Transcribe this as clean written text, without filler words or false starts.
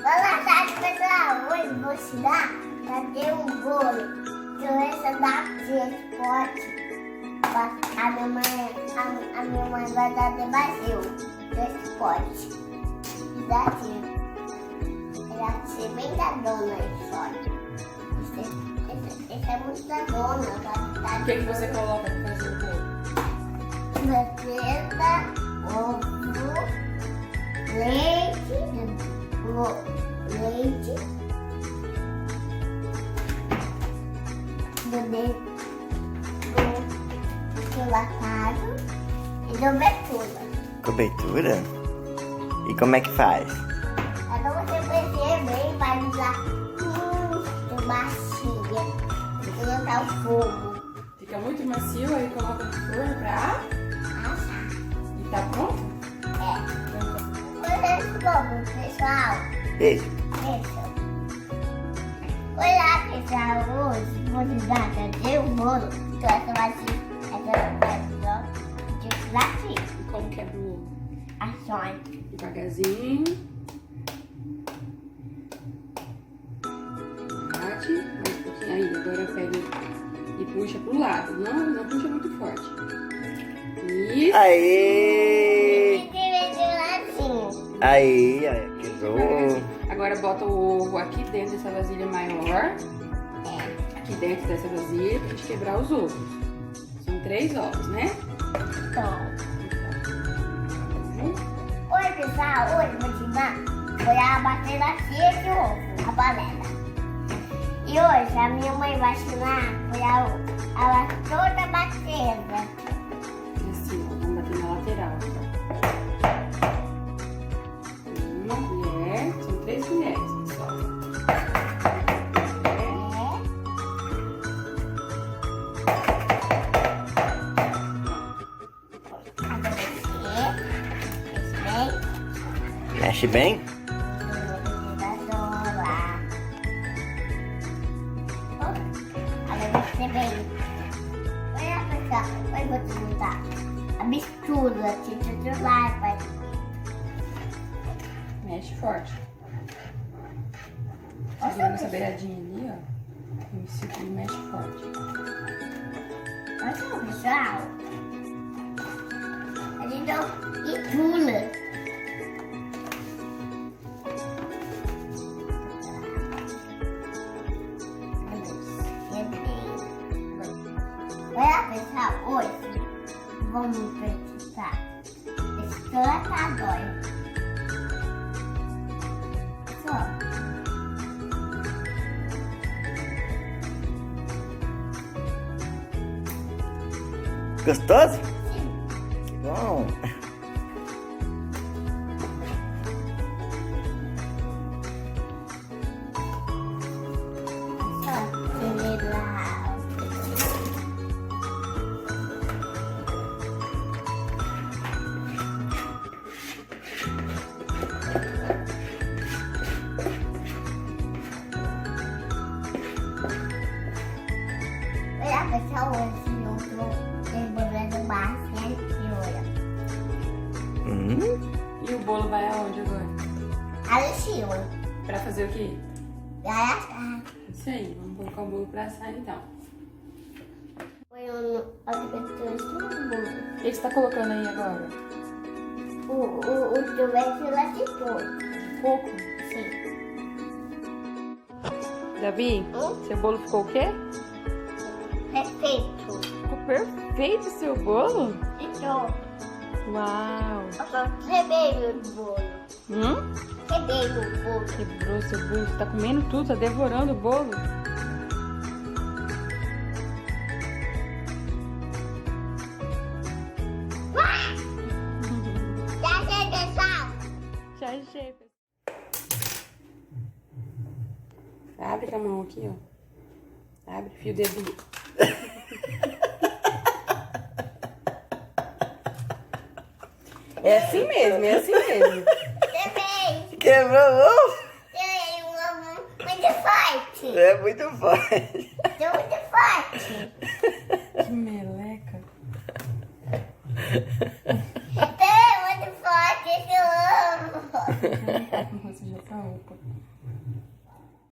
Boa tarde, pessoal. Hoje vou ensinar a fazer um bolo. Eu essa da pote. A minha mãe vai dar de vazio desse pote. E daqui. Ela vai ser bem da dona aí, olha. Esse é muito da dona. O que você coloca para fazer o bolo? Manteiga, ovo, leite, do cholatado e do betuga. Cobertura? E como é que faz? É pra você mexer bem, vai usar de baixinha e colocar o fogo. Fica muito macio, aí coloca no forno pra Assar. e tá pronto? Olha esse bolo, pessoal. Beijo. Isso. Olá, pessoal. Hoje vou ajudar a fazer um bolo. Então, essa vai ser de plástico. E como quebra o ovo? Ações. Devagarzinho. Bate, mais um pouquinho aí. Agora pega e puxa pro lado. Não puxa muito forte. Isso. Aê! Assim. Aí, quebrou. Agora bota o ovo aqui dentro dessa vasilha maior. Aqui dentro dessa vasilha pra gente quebrar os ovos. São 3 ovos, né? Então. Oi, pessoal. Hoje vou te ensinar a bater a cia de ovo, a panela. E hoje a minha mãe vai ensinar ela toda batida. Assim, ó, vamos bater na lateral. Uma colher, são 3 colheres, pessoal. Mexe bem? Olha, vou te mostrar a mistura, de lá, pai. Mexe forte. Segura nessa beiradinha ali, ó. E mexe forte. Olha, pessoal. A gente deu e pula. Olha, pessoal, hoje vamos precisar desse cholatador. Só. Gostoso? Sim. Que bom. Só acelerar. Olha, pessoal, hoje eu tô demorando bastante, olha. E o bolo vai aonde agora? Ali em cima. Pra fazer o quê? Vai assar. Isso aí, vamos colocar o bolo pra assar então. Foi a temperatura do bolo. O que você tá colocando aí agora? O tubete lá de pouco. Coco? Sim. Davi, seu bolo ficou o quê? Perfeito. Ficou perfeito o seu bolo? Então, Uau! eu quebrei meu bolo. Quebrei meu bolo. Quebrou seu bolo. Você tá comendo tudo, tá devorando o bolo? Já sei, pessoal. Já achei. Abre com a mão aqui, ó. Abre, fio o dedinho. É assim mesmo, é assim mesmo. Quebrei. Quebrou o ovo? Quebrei um ovo muito forte. É muito forte. Muito forte. Que meleca. É muito forte esse ovo. Não tá com você já essa roupa.